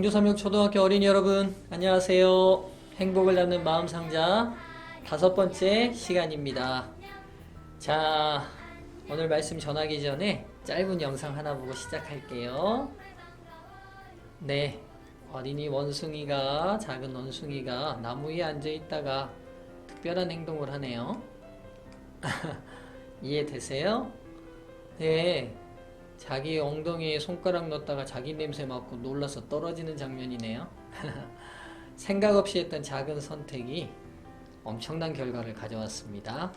광주삼육초등학교 어린이 여러분, 안녕하세요. 행복을 낳는 마음상자 5번째 시간입니다. 자, 오늘 말씀 전하기 전에 짧은 영상 하나 보고 시작할게요. 네, 어린이 원숭이가, 작은 원숭이가 나무 위에 앉아 있다가 특별한 행동을 하네요. 이해되세요? 네. 자기 엉덩이에 손가락 넣었다가 자기 냄새 맡고 놀라서 떨어지는 장면이네요. 생각 없이 했던 작은 선택이 엄청난 결과를 가져왔습니다.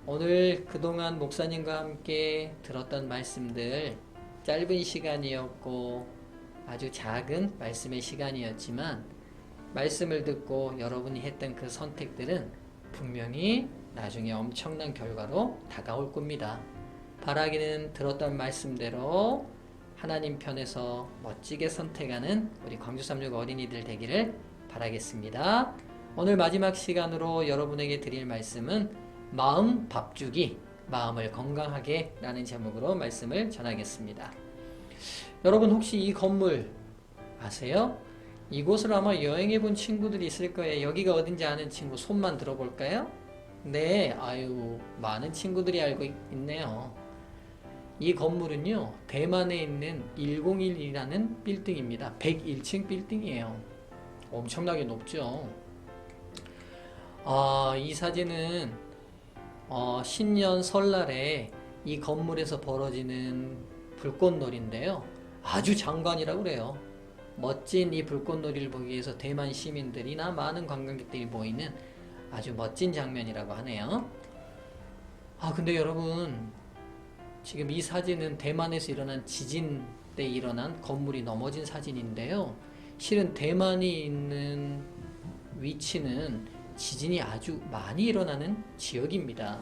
오늘 그동안 목사님과 함께 들었던 말씀들, 짧은 시간이었고 아주 작은 말씀의 시간이었지만 말씀을 듣고 여러분이 했던 그 선택들은 분명히 나중에 엄청난 결과로 다가올 겁니다. 바라기는 들었던 말씀대로 하나님 편에서 멋지게 선택하는 우리 광주삼육 어린이들 되기를 바라겠습니다. 오늘 마지막 시간으로 여러분에게 드릴 말씀은 마음 밥주기, 마음을 건강하게 라는 제목으로 말씀을 전하겠습니다. 여러분 혹시 이 건물 아세요? 이곳을 아마 여행해 본 친구들이 있을 거예요. 여기가 어딘지 아는 친구 손만 들어볼까요? 네, 아유, 많은 친구들이 알고 있네요. 이 건물은요, 대만에 있는 101이라는 빌딩입니다. 101층 빌딩이에요. 엄청나게 높죠. 이 사진은 신년 설날에 이 건물에서 벌어지는 불꽃놀이인데요. 아주 장관이라고 그래요. 멋진 이 불꽃놀이를 보기 위해서 대만 시민들이나 많은 관광객들이 모이는 아주 멋진 장면이라고 하네요. 근데 여러분, 지금 이 사진은 대만에서 일어난 지진 때 일어난 건물이 넘어진 사진인데요. 실은 대만이 있는 위치는 지진이 아주 많이 일어나는 지역입니다.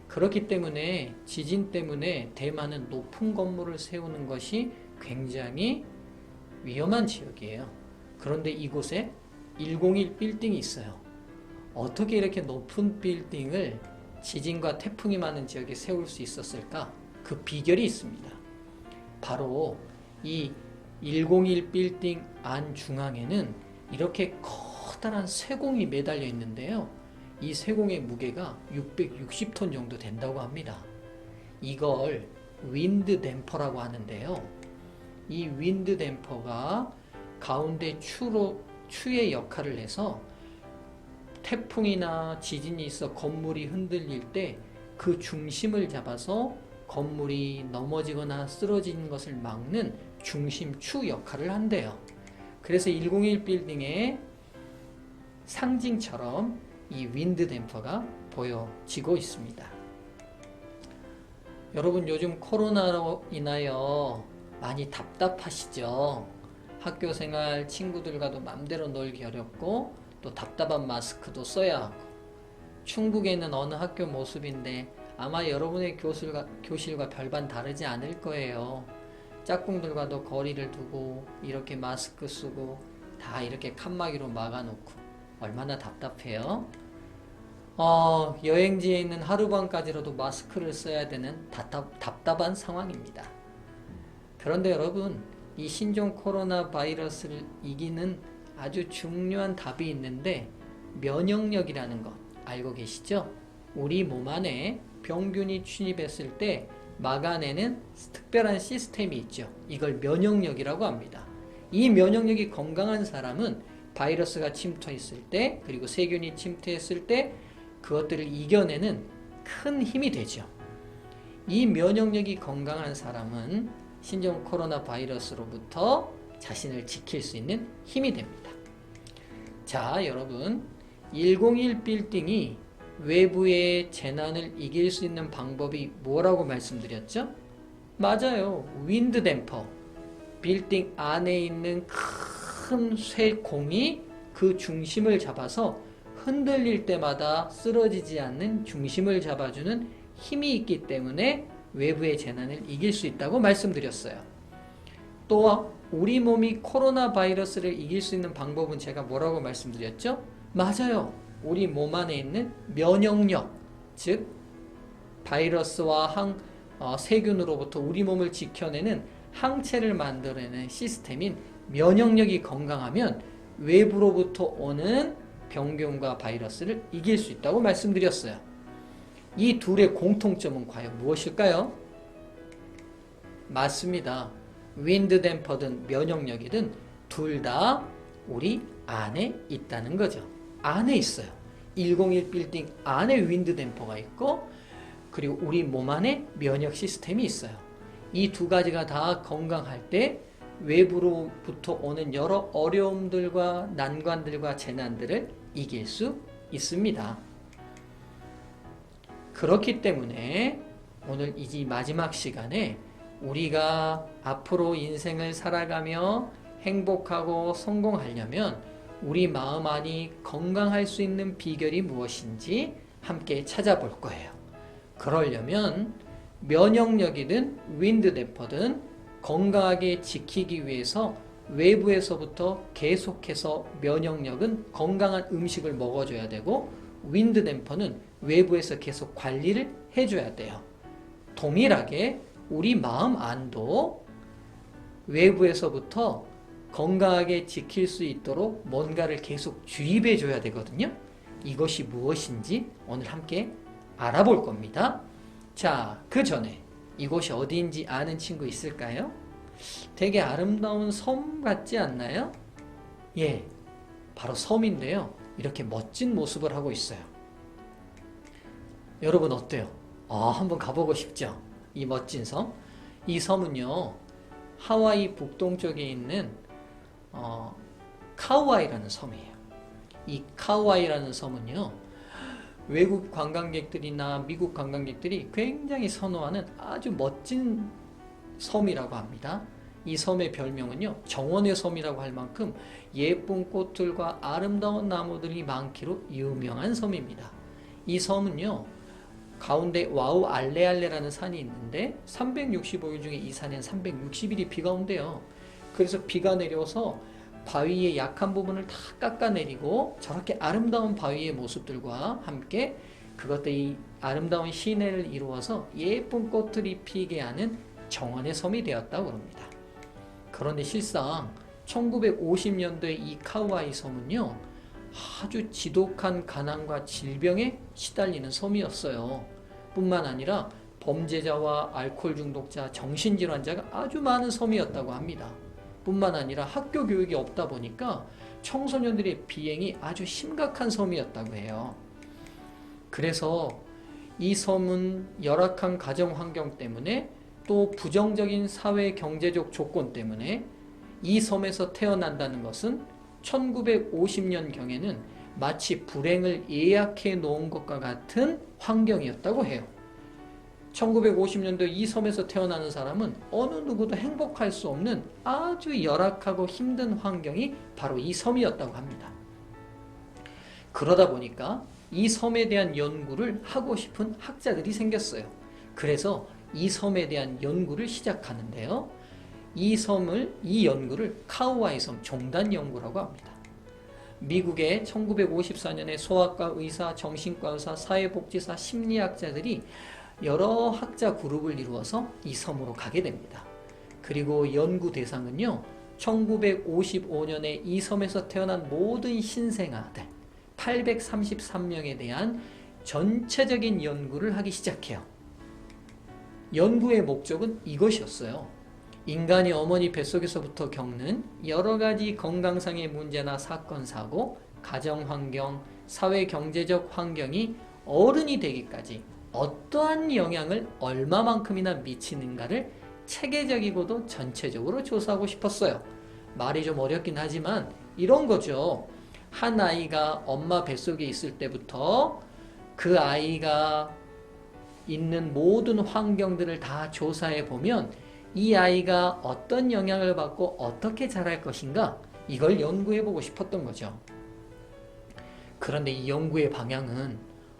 그렇기 때문에 지진 때문에 대만은 높은 건물을 세우는 것이 굉장히 위험한 지역이에요. 그런데 이곳에 101 빌딩이 있어요. 어떻게 이렇게 높은 빌딩을 지진과 태풍이 많은 지역에 세울 수 있었을까? 그 비결이 있습니다. 바로 이 101 빌딩 안 중앙에는 이렇게 커다란 쇠공이 매달려 있는데요. 이 쇠공의 무게가 660톤 정도 된다고 합니다. 이걸 윈드 댐퍼라고 하는데요. 이 윈드 댐퍼가 가운데 추의 역할을 해서 태풍이나 지진이 있어 건물이 흔들릴 때 그 중심을 잡아서 건물이 넘어지거나 쓰러지는 것을 막는 중심추 역할을 한대요. 그래서 101 빌딩의 상징처럼 이 윈드 댐퍼가 보여지고 있습니다. 여러분 요즘 코로나로 인하여 많이 답답하시죠? 학교 생활 친구들과도 맘대로 놀기 어렵고 또 답답한 마스크도 써야 하고 충북에 있는 어느 학교 모습인데 아마 여러분의 교실과 별반 다르지 않을 거예요. 짝꿍들과도 거리를 두고 이렇게 마스크 쓰고 다 이렇게 칸막이로 막아놓고 얼마나 답답해요. 여행지에 있는 하루밤까지라도 마스크를 써야 되는 답답한 상황입니다. 그런데 여러분, 이 신종 코로나 바이러스를 이기는 아주 중요한 답이 있는데 면역력이라는 것 알고 계시죠? 우리 몸 안에 병균이 침입했을 때 막아내는 특별한 시스템이 있죠. 이걸 면역력이라고 합니다. 이 면역력이 건강한 사람은 바이러스가 침투했을 때 그리고 세균이 침투했을 때 그것들을 이겨내는 큰 힘이 되죠. 이 면역력이 건강한 사람은 신종 코로나 바이러스로부터 자신을 지킬 수 있는 힘이 됩니다. 자, 여러분, 101 빌딩이 외부의 재난을 이길 수 있는 방법이 뭐라고 말씀드렸죠? 맞아요. 윈드 댐퍼. 빌딩 안에 있는 큰 쇠공이 그 중심을 잡아서 흔들릴 때마다 쓰러지지 않는 중심을 잡아주는 힘이 있기 때문에 외부의 재난을 이길 수 있다고 말씀드렸어요. 또 우리 몸이 코로나 바이러스를 이길 수 있는 방법은 제가 뭐라고 말씀드렸죠? 맞아요. 우리 몸 안에 있는 면역력, 즉 바이러스와 세균으로부터 우리 몸을 지켜내는 항체를 만들어내는 시스템인 면역력이 건강하면 외부로부터 오는 병균과 바이러스를 이길 수 있다고 말씀드렸어요. 이 둘의 공통점은 과연 무엇일까요? 맞습니다. 윈드 댐퍼든 면역력이든 둘 다 우리 안에 있다는 거죠. 안에 있어요. 101 빌딩 안에 윈드 댐퍼가 있고, 그리고 우리 몸 안에 면역 시스템이 있어요. 이 두 가지가 다 건강할 때 외부로부터 오는 여러 어려움들과 난관들과 재난들을 이길 수 있습니다. 그렇기 때문에 오늘 이 마지막 시간에 우리가 앞으로 인생을 살아가며 행복하고 성공하려면 우리 마음 안이 건강할 수 있는 비결이 무엇인지 함께 찾아볼 거예요. 그러려면 면역력이든 윈드 댐퍼든 건강하게 지키기 위해서 외부에서부터 계속해서 면역력은 건강한 음식을 먹어줘야 되고, 윈드 댐퍼는 외부에서 계속 관리를 해줘야 돼요. 동일하게 우리 마음 안도 외부에서부터 건강하게 지킬 수 있도록 뭔가를 계속 주입해 줘야 되거든요. 이것이 무엇인지 오늘 함께 알아볼 겁니다. 자, 그 전에 이곳이 어디인지 아는 친구 있을까요? 되게 아름다운 섬 같지 않나요? 예, 바로 섬인데요. 이렇게 멋진 모습을 하고 있어요. 여러분 어때요? 한번 가보고 싶죠? 이 멋진 섬. 이 섬은요, 하와이 북동쪽에 있는 카우아이라는 섬이에요. 이 카우아이라는 섬은요, 외국 관광객들이나 미국 관광객들이 굉장히 선호하는 아주 멋진 섬이라고 합니다. 이 섬의 별명은요, 정원의 섬이라고 할 만큼 예쁜 꽃들과 아름다운 나무들이 많기로 유명한 섬입니다. 이 섬은요, 가운데 와우 알레알레라는 산이 있는데 365일 중에 이 산엔 360일이 비가 온대요. 그래서 비가 내려서 바위의 약한 부분을 다 깎아내리고 저렇게 아름다운 바위의 모습들과 함께 그것들이 아름다운 시내를 이루어서 예쁜 꽃들이 피게 하는 정원의 섬이 되었다고 합니다. 그런데 실상 1950년도에 이 카우아이 섬은요, 아주 지독한 가난과 질병에 시달리는 섬이었어요. 뿐만 아니라 범죄자와 알코올 중독자, 정신질환자가 아주 많은 섬이었다고 합니다. 뿐만 아니라 학교 교육이 없다 보니까 청소년들의 비행이 아주 심각한 섬이었다고 해요. 그래서 이 섬은 열악한 가정 환경 때문에 또 부정적인 사회 경제적 조건 때문에 이 섬에서 태어난다는 것은 1950년경에는 마치 불행을 예약해 놓은 것과 같은 환경이었다고 해요. 1950년도 이 섬에서 태어나는 사람은 어느 누구도 행복할 수 없는 아주 열악하고 힘든 환경이 바로 이 섬이었다고 합니다. 그러다 보니까 이 섬에 대한 연구를 하고 싶은 학자들이 생겼어요. 그래서 이 섬에 대한 연구를 시작하는데요. 이 연구를 카우아이 섬 종단 연구라고 합니다. 미국의 1954년에 소아과 의사, 정신과 의사, 사회복지사, 심리학자들이 여러 학자 그룹을 이루어서 이 섬으로 가게 됩니다. 그리고 연구 대상은요, 1955년에 이 섬에서 태어난 모든 신생아들 833명에 대한 전체적인 연구를 하기 시작해요. 연구의 목적은 이것이었어요. 인간이 어머니 뱃속에서부터 겪는 여러 가지 건강상의 문제나 사건, 사고, 가정환경, 사회경제적 환경이 어른이 되기까지 어떠한 영향을 얼마만큼이나 미치는가를 체계적이고도 전체적으로 조사하고 싶었어요. 말이 좀 어렵긴 하지만 이런 거죠. 한 아이가 엄마 뱃속에 있을 때부터 그 아이가 있는 모든 환경들을 다 조사해 보면 이 아이가 어떤 영향을 받고 어떻게 자랄 것인가, 이걸 연구해 보고 싶었던 거죠. 그런데 이 연구의 방향은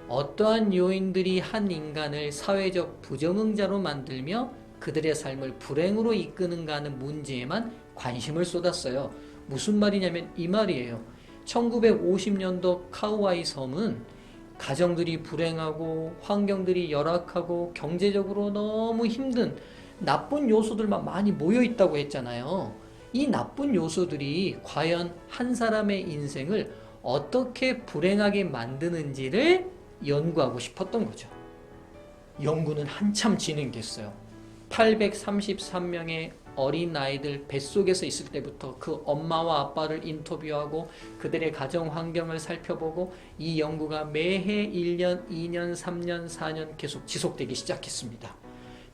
어떠한 요인들이 한 인간을 사회적 부정응자로 만들며 그들의 삶을 불행으로 이끄는가 하는 문제에만 관심을 쏟았어요. 무슨 말이냐면 이 말이에요. 1950년도 카우아이 섬은 가정들이 불행하고 환경들이 열악하고 경제적으로 너무 힘든 나쁜 요소들만 많이 모여 있다고 했잖아요. 이 나쁜 요소들이 과연 한 사람의 인생을 어떻게 불행하게 만드는지를 연구하고 싶었던 거죠. 연구는 한참 진행됐어요. 833명의 어린아이들 뱃속에서 있을 때부터 그 엄마와 아빠를 인터뷰하고 그들의 가정 환경을 살펴보고 이 연구가 매해 1년, 2년, 3년, 4년 계속 지속되기 시작했습니다.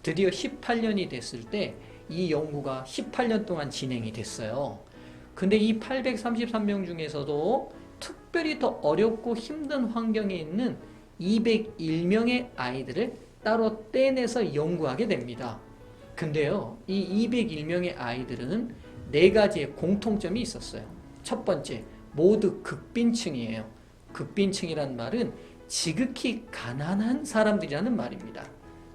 드디어 18년이 됐을 때 이 연구가 18년 동안 진행이 됐어요. 근데 이 833명 중에서도 특별히 더 어렵고 힘든 환경에 있는 201명의 아이들을 따로 떼내서 연구하게 됩니다. 근데요, 이 201명의 아이들은 4가지의 공통점이 있었어요. 첫 번째, 모두 극빈층이에요. 극빈층이란 말은 지극히 가난한 사람들이라는 말입니다.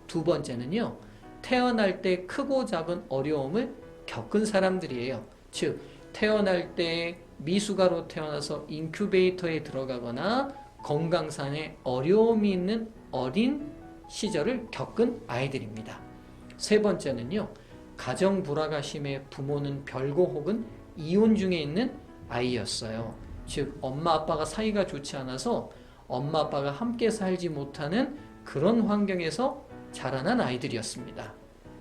두 번째는요, 태어날 때 크고 작은 어려움을 겪은 사람들이에요. 즉, 태어날 때 미숙아로 태어나서 인큐베이터에 들어가거나 건강상의 어려움이 있는 어린 시절을 겪은 아이들입니다. 세 번째는요, 가정 불화가 심해 부모는 별거 혹은 이혼 중에 있는 아이였어요. 즉, 엄마 아빠가 사이가 좋지 않아서 엄마 아빠가 함께 살지 못하는 그런 환경에서 자라난 아이들이었습니다.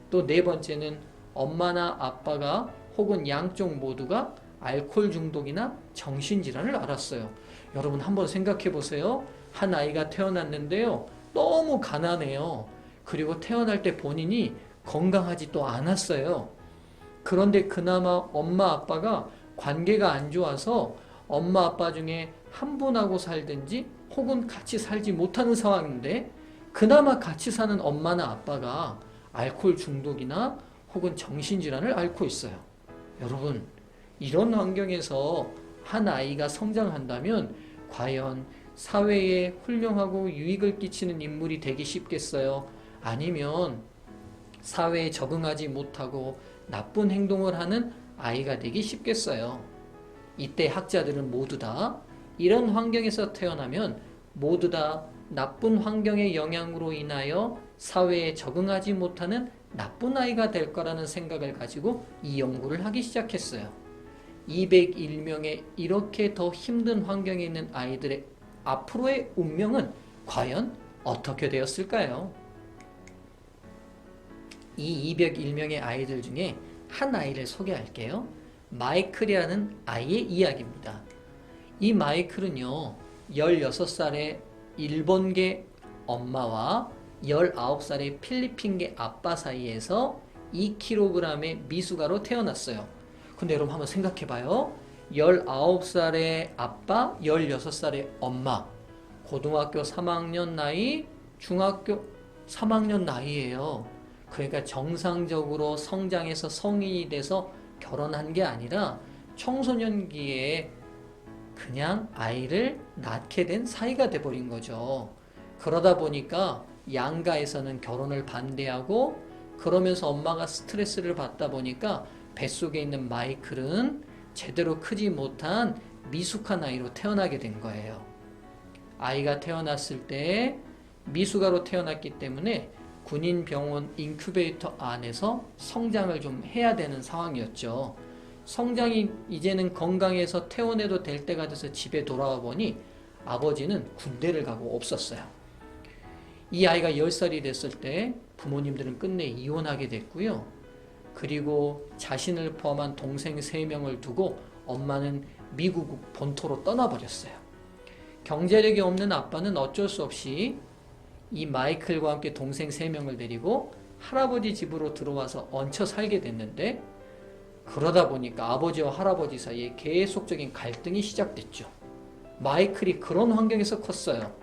또 네 번째는 엄마나 아빠가 혹은 양쪽 모두가 알코올 중독이나 정신질환을 앓았어요. 여러분 한번 생각해 보세요. 한 아이가 태어났는데요, 너무 가난해요. 그리고 태어날 때 본인이 건강하지 또 않았어요. 그런데 그나마 엄마 아빠가 관계가 안 좋아서 엄마 아빠 중에 한 분하고 살든지 혹은 같이 살지 못하는 상황인데 그나마 같이 사는 엄마나 아빠가 알코올 중독이나 혹은 정신질환을 앓고 있어요. 여러분, 이런 환경에서 한 아이가 성장한다면 과연 사회에 훌륭하고 유익을 끼치는 인물이 되기 쉽겠어요? 아니면 사회에 적응하지 못하고 나쁜 행동을 하는 아이가 되기 쉽겠어요? 이때 학자들은 모두 다 이런 환경에서 태어나면 모두 다 나쁜 환경의 영향으로 인하여 사회에 적응하지 못하는 나쁜 아이가 될 거라는 생각을 가지고 이 연구를 하기 시작했어요. 201명의 이렇게 더 힘든 환경에 있는 아이들의 앞으로의 운명은 과연 어떻게 되었을까요? 이 201명의 아이들 중에 한 아이를 소개할게요. 마이클이라는 아이의 이야기입니다. 이 마이클은요, 16살의 일본계 엄마와 19살의 필리핀계 아빠 사이에서 2kg의 미숙아로 태어났어요. 근데 여러분 한번 생각해봐요. 19살의 아빠, 16살의 엄마, 고등학교 3학년 나이, 중학교 3학년 나이예요. 그러니까 정상적으로 성장해서 성인이 돼서 결혼한 게 아니라 청소년기에 그냥 아이를 낳게 된 사이가 돼버린 거죠. 그러다 보니까 양가에서는 결혼을 반대하고 그러면서 엄마가 스트레스를 받다 보니까 뱃속에 있는 마이클은 제대로 크지 못한 미숙한 아이로 태어나게 된 거예요. 아이가 태어났을 때 미숙아로 태어났기 때문에 군인병원 인큐베이터 안에서 성장을 좀 해야 되는 상황이었죠. 성장이 이제는 건강해서 퇴원해도 될 때가 돼서 집에 돌아와 보니 아버지는 군대를 가고 없었어요. 이 아이가 10살이 됐을 때 부모님들은 끝내 이혼하게 됐고요. 그리고 자신을 포함한 동생 3명을 두고 엄마는 미국 본토로 떠나버렸어요. 경제력이 없는 아빠는 어쩔 수 없이 이 마이클과 함께 동생 3명을 데리고 할아버지 집으로 들어와서 얹혀 살게 됐는데 그러다 보니까 아버지와 할아버지 사이에 계속적인 갈등이 시작됐죠. 마이클이 그런 환경에서 컸어요.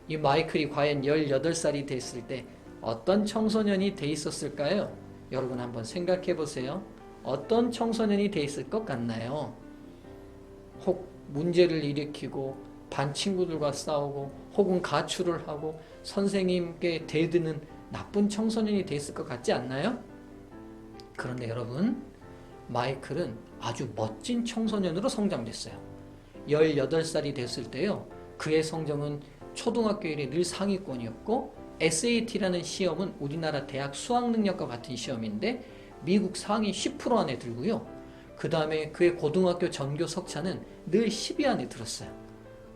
이 마이클이 과연 18살이 됐을 때 어떤 청소년이 돼 있었을까요? 여러분 한번 생각해 보세요. 어떤 청소년이 돼 있을 것 같나요? 혹 문제를 일으키고 반 친구들과 싸우고 혹은 가출을 하고 선생님께 대드는 나쁜 청소년이 돼 있을 것 같지 않나요? 그런데 여러분, 마이클은 아주 멋진 청소년으로 성장됐어요. 18살이 됐을 때요, 그의 성적은 초등학교 이래 늘 상위권이었고 SAT라는 시험은 우리나라 대학 수학능력과 같은 시험인데 미국 상위 10% 안에 들고요. 그 다음에 그의 고등학교 전교 석차는 늘 10위 안에 들었어요.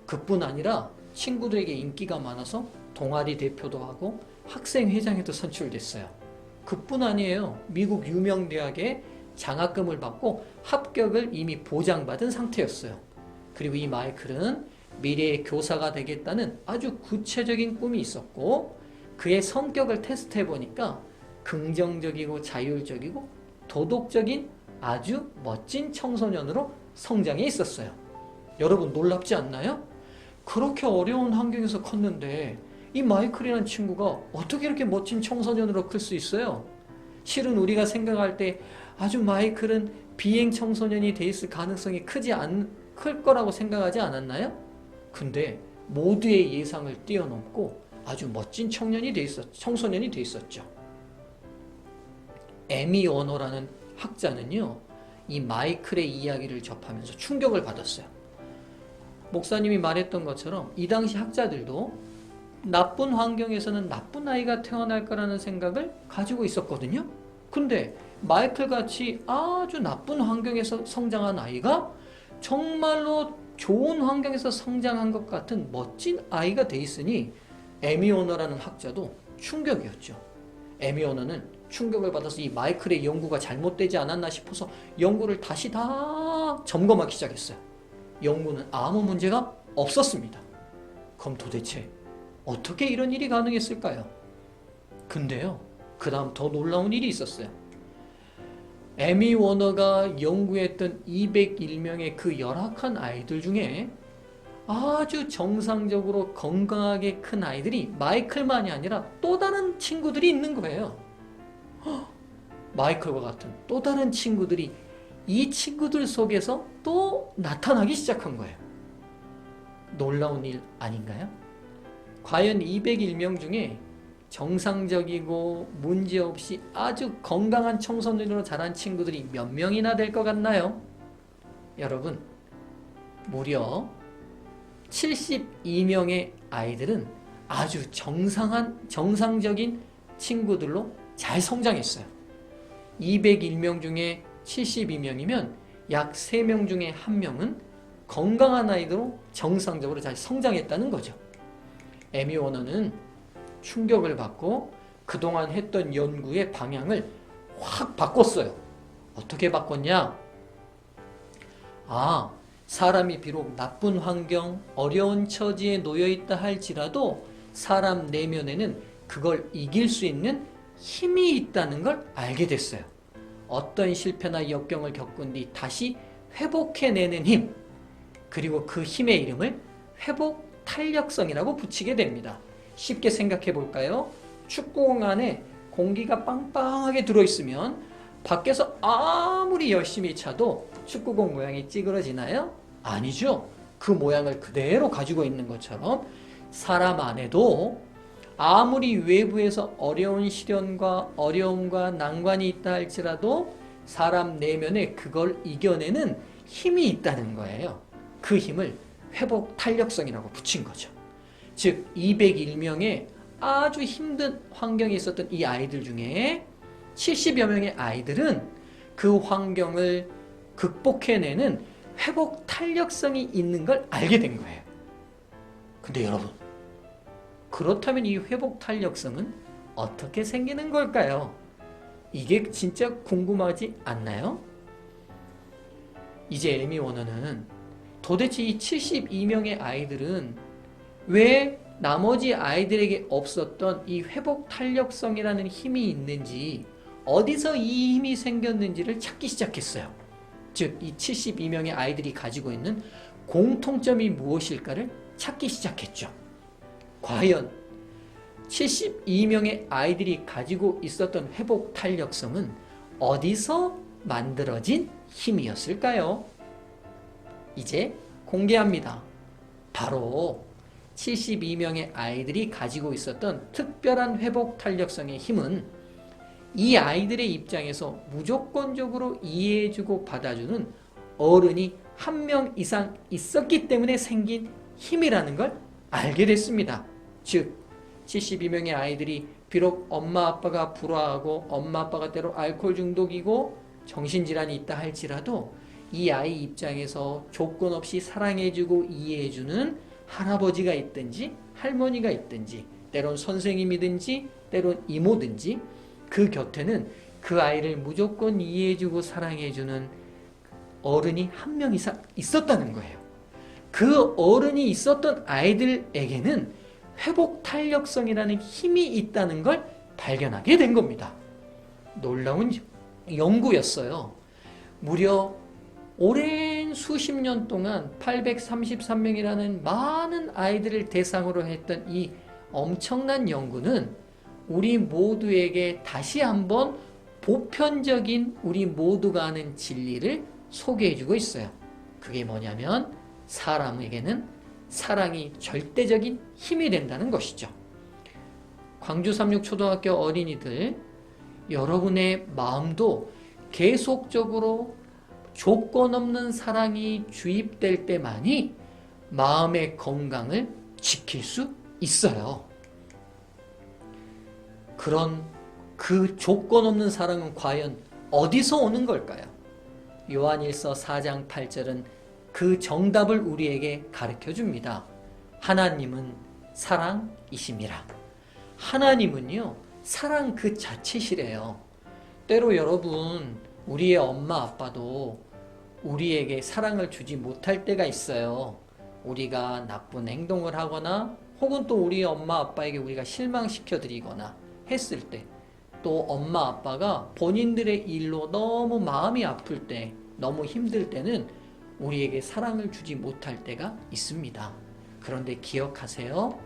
그뿐 아니라 친구들에게 인기가 많아서 동아리 대표도 하고 학생회장에도 선출됐어요. 그뿐 아니에요. 미국 유명 대학에 장학금을 받고 합격을 이미 보장받은 상태였어요. 그리고 이 마이클은 미래의 교사가 되겠다는 아주 구체적인 꿈이 있었고, 그의 성격을 테스트해 보니까 긍정적이고 자율적이고 도덕적인 아주 멋진 청소년으로 성장해 있었어요. 여러분 놀랍지 않나요? 그렇게 어려운 환경에서 컸는데 이 마이클이라는 친구가 어떻게 이렇게 멋진 청소년으로 클 수 있어요? 실은 우리가 생각할 때 아주 마이클은 비행 청소년이 돼 있을 가능성이 클 거라고 생각하지 않았나요? 근데 모두의 예상을 뛰어넘고 아주 멋진 청소년이 돼 있었죠. 에미 워너라는 학자는요, 이 마이클의 이야기를 접하면서 충격을 받았어요. 목사님이 말했던 것처럼 이 당시 학자들도 나쁜 환경에서는 나쁜 아이가 태어날 거라는 생각을 가지고 있었거든요. 근데 마이클 같이 아주 나쁜 환경에서 성장한 아이가 정말로 좋은 환경에서 성장한 것 같은 멋진 아이가 돼 있으니 에미 워너라는 학자도 충격이었죠. 에미 워너는 충격을 받아서 이 마이클의 연구가 잘못되지 않았나 싶어서 연구를 다시 다 점검하기 시작했어요. 연구는 아무 문제가 없었습니다. 그럼 도대체 어떻게 이런 일이 가능했을까요? 근데요, 그 다음 더 놀라운 일이 있었어요. 에미 워너가 연구했던 201명의 그 열악한 아이들 중에 아주 정상적으로 건강하게 큰 아이들이 마이클만이 아니라 또 다른 친구들이 있는 거예요. 마이클과 같은 또 다른 친구들이 이 친구들 속에서 또 나타나기 시작한 거예요. 놀라운 일 아닌가요? 과연 201명 중에 정상적이고 문제없이 아주 건강한 청소년으로 자란 친구들이 몇 명이나 될 것 같나요? 여러분, 무려 72명의 아이들은 아주 정상적인 친구들로 잘 성장했어요. 201명 중에 72명이면 약 3명 중에 1명은 건강한 아이들로 정상적으로 잘 성장했다는 거죠. 에미 워너는 충격을 받고 그동안 했던 연구의 방향을 확 바꿨어요. 어떻게 바꿨냐? 사람이 비록 나쁜 환경, 어려운 처지에 놓여 있다 할지라도 사람 내면에는 그걸 이길 수 있는 힘이 있다는 걸 알게 됐어요. 어떤 실패나 역경을 겪은 뒤 다시 회복해내는 힘, 그리고 그 힘의 이름을 회복 탄력성이라고 붙이게 됩니다. 쉽게 생각해 볼까요? 축구공 안에 공기가 빵빵하게 들어있으면 밖에서 아무리 열심히 차도 축구공 모양이 찌그러지나요? 아니죠. 그 모양을 그대로 가지고 있는 것처럼 사람 안에도 아무리 외부에서 어려운 시련과 어려움과 난관이 있다 할지라도 사람 내면에 그걸 이겨내는 힘이 있다는 거예요. 그 힘을 회복 탄력성이라고 붙인 거죠. 즉 201명의 아주 힘든 환경에 있었던 이 아이들 중에 70여 명의 아이들은 그 환경을 극복해내는 회복 탄력성이 있는 걸 알게 된 거예요. 근데 여러분, 그렇다면 이 회복 탄력성은 어떻게 생기는 걸까요? 이게 진짜 궁금하지 않나요? 이제 에미 워너는 도대체 이 72명의 아이들은 왜 나머지 아이들에게 없었던 이 회복 탄력성이라는 힘이 있는지, 어디서 이 힘이 생겼는지를 찾기 시작했어요. 즉, 이 72명의 아이들이 가지고 있는 공통점이 무엇일까를 찾기 시작했죠. 과연 72명의 아이들이 가지고 있었던 회복 탄력성은 어디서 만들어진 힘이었을까요? 이제 공개합니다. 바로 72명의 아이들이 가지고 있었던 특별한 회복 탄력성의 힘은 이 아이들의 입장에서 무조건적으로 이해해주고 받아주는 어른이 1명 이상 있었기 때문에 생긴 힘이라는 걸 알게 됐습니다. 즉 72명의 아이들이 비록 엄마 아빠가 불화하고 엄마 아빠가 때로 알코올 중독이고 정신질환이 있다 할지라도 이 아이 입장에서 조건 없이 사랑해주고 이해해주는 할아버지가 있든지 할머니가 있든지 때론 선생님이든지 때론 이모든지 그 곁에는 그 아이를 무조건 이해해주고 사랑해주는 어른이 한 명 이상 있었다는 거예요. 그 어른이 있었던 아이들에게는 회복 탄력성이라는 힘이 있다는 걸 발견하게 된 겁니다. 놀라운 연구였어요. 무려 오랜 수십 년 동안 833명이라는 많은 아이들을 대상으로 했던 이 엄청난 연구는 우리 모두에게 다시 한번 보편적인 우리 모두가 아는 진리를 소개해주고 있어요. 그게 뭐냐면 사람에게는 사랑이 절대적인 힘이 된다는 것이죠. 광주 삼육초등학교 어린이들, 여러분의 마음도 계속적으로 조건 없는 사랑이 주입될 때만이 마음의 건강을 지킬 수 있어요. 그런 그 조건 없는 사랑은 과연 어디서 오는 걸까요? 요한일서 4장 8절은 그 정답을 우리에게 가르쳐 줍니다. 하나님은 사랑이심이라. 하나님은요, 사랑 그 자체시래요. 때로 여러분, 우리의 엄마 아빠도 우리에게 사랑을 주지 못할 때가 있어요. 우리가 나쁜 행동을 하거나 혹은 또 우리 엄마 아빠에게 우리가 실망시켜 드리거나 했을 때, 또 엄마 아빠가 본인들의 일로 너무 마음이 아플 때, 너무 힘들 때는 우리에게 사랑을 주지 못할 때가 있습니다. 그런데 기억하세요.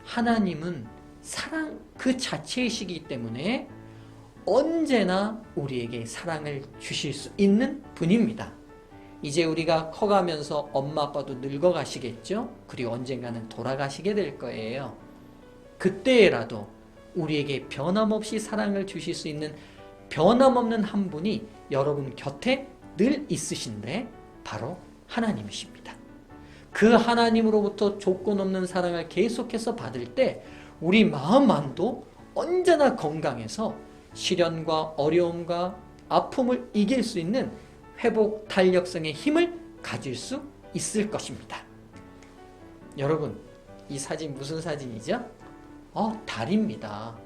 하나님은 사랑 그 자체이시기 때문에 언제나 우리에게 사랑을 주실 수 있는 분입니다. 이제 우리가 커가면서 엄마 아빠도 늙어가시겠죠? 그리고 언젠가는 돌아가시게 될 거예요. 그때라도 우리에게 변함없이 사랑을 주실 수 있는 변함없는 한 분이 여러분 곁에 늘 있으신데 바로 하나님이십니다. 그 하나님으로부터 조건 없는 사랑을 계속해서 받을 때 우리 마음만도 언제나 건강해서 시련과 어려움과 아픔을 이길 수 있는 회복 탄력성의 힘을 가질 수 있을 것입니다. 여러분, 이 사진 무슨 사진이죠? 달입니다.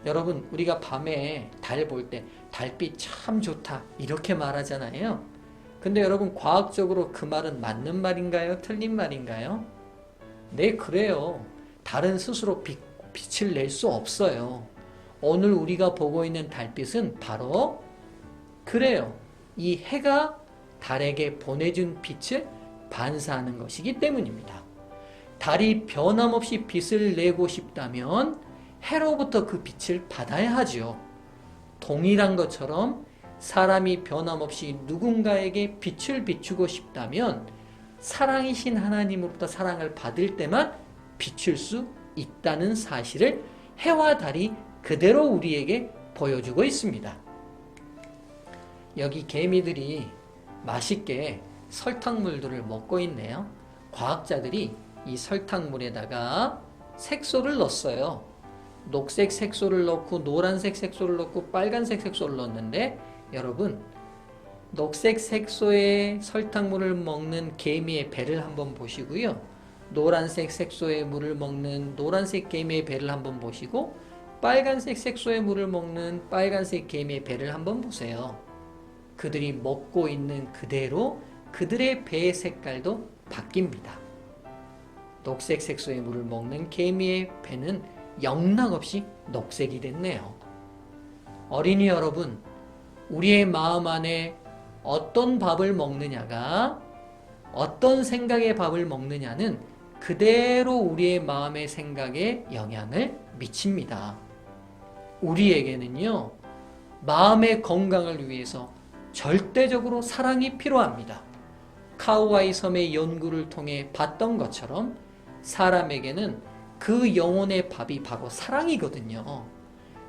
여러분, 우리가 밤에 달 볼 때 달빛 참 좋다 이렇게 말하잖아요. 근데 여러분, 과학적으로 그 말은 맞는 말인가요? 틀린 말인가요? 네, 그래요. 달은 스스로 빛을 낼 수 없어요. 오늘 우리가 보고 있는 달빛은 바로 그래요. 이 해가 달에게 보내준 빛을 반사하는 것이기 때문입니다. 달이 변함없이 빛을 내고 싶다면 해로부터 그 빛을 받아야 하죠. 동일한 것처럼 사람이 변함없이 누군가에게 빛을 비추고 싶다면 사랑이신 하나님으로부터 사랑을 받을 때만 비출 수 있다는 사실을 해와 달이 그대로 우리에게 보여주고 있습니다. 여기 개미들이 맛있게 설탕물들을 먹고 있네요. 과학자들이 이 설탕물에다가 색소를 넣었어요. 녹색 색소를 넣고 노란색 색소를 넣고 빨간색 색소를 넣었는데 여러분, 녹색 색소의 설탕물을 먹는 개미의 배를 한번 보시고요. 노란색 색소의 물을 먹는 노란색 개미의 배를 한번 보시고 빨간색 색소의 물을 먹는 빨간색 개미의 배를 한번 보세요. 그들이 먹고 있는 그대로 그들의 배의 색깔도 바뀝니다. 녹색 색소의 물을 먹는 개미의 배는 영락없이 녹색이 됐네요. 어린이 여러분, 우리의 마음 안에 어떤 밥을 먹느냐가 어떤 생각의 밥을 먹느냐는 그대로 우리의 마음의 생각에 영향을 미칩니다. 우리에게는요, 마음의 건강을 위해서 절대적으로 사랑이 필요합니다. 카우아이 섬의 연구를 통해 봤던 것처럼 사람에게는 그 영혼의 밥이 바로 사랑이거든요.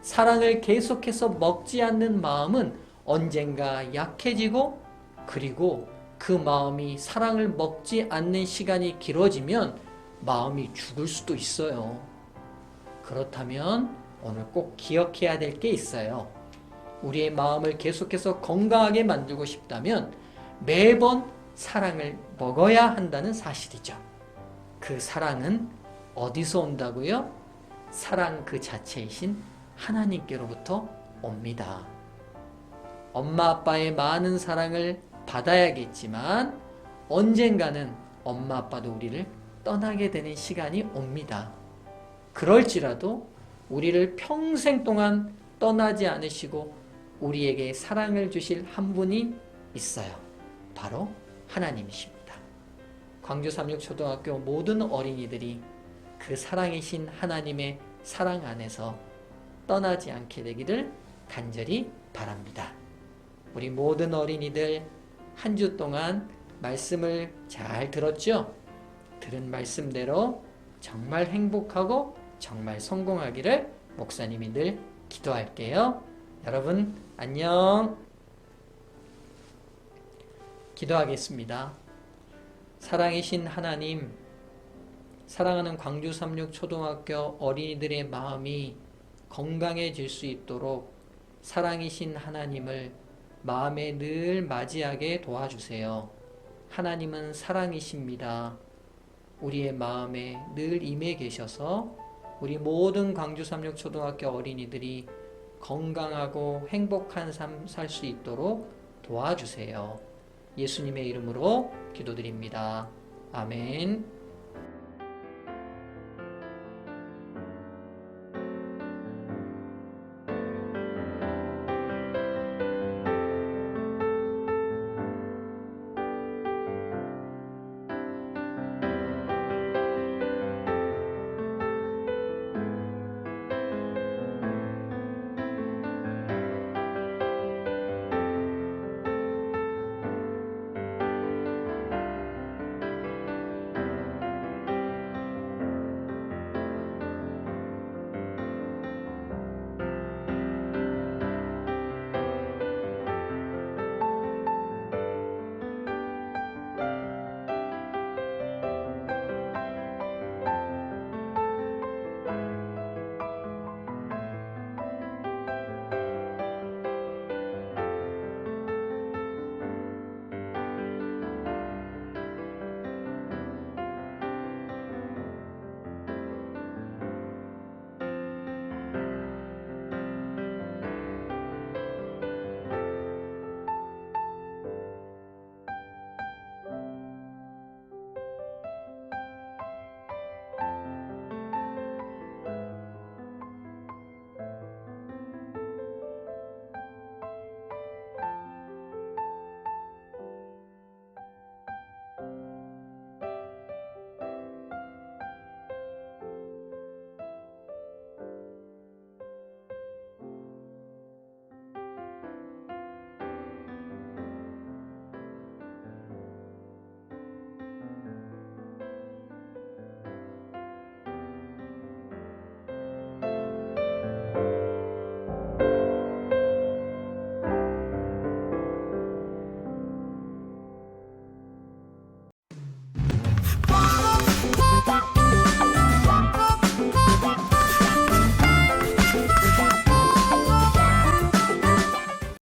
사랑을 계속해서 먹지 않는 마음은 언젠가 약해지고 그리고 그 마음이 사랑을 먹지 않는 시간이 길어지면 마음이 죽을 수도 있어요. 그렇다면 오늘 꼭 기억해야 될 게 있어요. 우리의 마음을 계속해서 건강하게 만들고 싶다면 매번 사랑을 먹어야 한다는 사실이죠. 그 사랑은 어디서 온다고요? 사랑 그 자체이신 하나님께로부터 옵니다. 엄마 아빠의 많은 사랑을 받아야겠지만 언젠가는 엄마 아빠도 우리를 떠나게 되는 시간이 옵니다. 그럴지라도 우리를 평생 동안 떠나지 않으시고 우리에게 사랑을 주실 한 분이 있어요. 바로 하나님이십니다. 광주 삼육초등학교 모든 어린이들이 그 사랑이신 하나님의 사랑 안에서 떠나지 않게 되기를 간절히 바랍니다. 우리 모든 어린이들 한 주 동안 말씀을 잘 들었죠? 들은 말씀대로 정말 행복하고 정말 성공하기를 목사님이 늘 기도할게요. 여러분 안녕. 기도하겠습니다. 사랑이신 하나님, 사랑하는 광주 삼육초등학교 어린이들의 마음이 건강해질 수 있도록 사랑이신 하나님을 마음에 늘 맞이하게 도와주세요. 하나님은 사랑이십니다. 우리의 마음에 늘 임해 계셔서 우리 모든 광주 삼육초등학교 어린이들이 건강하고 행복한 삶 살 수 있도록 도와주세요. 예수님의 이름으로 기도드립니다. 아멘.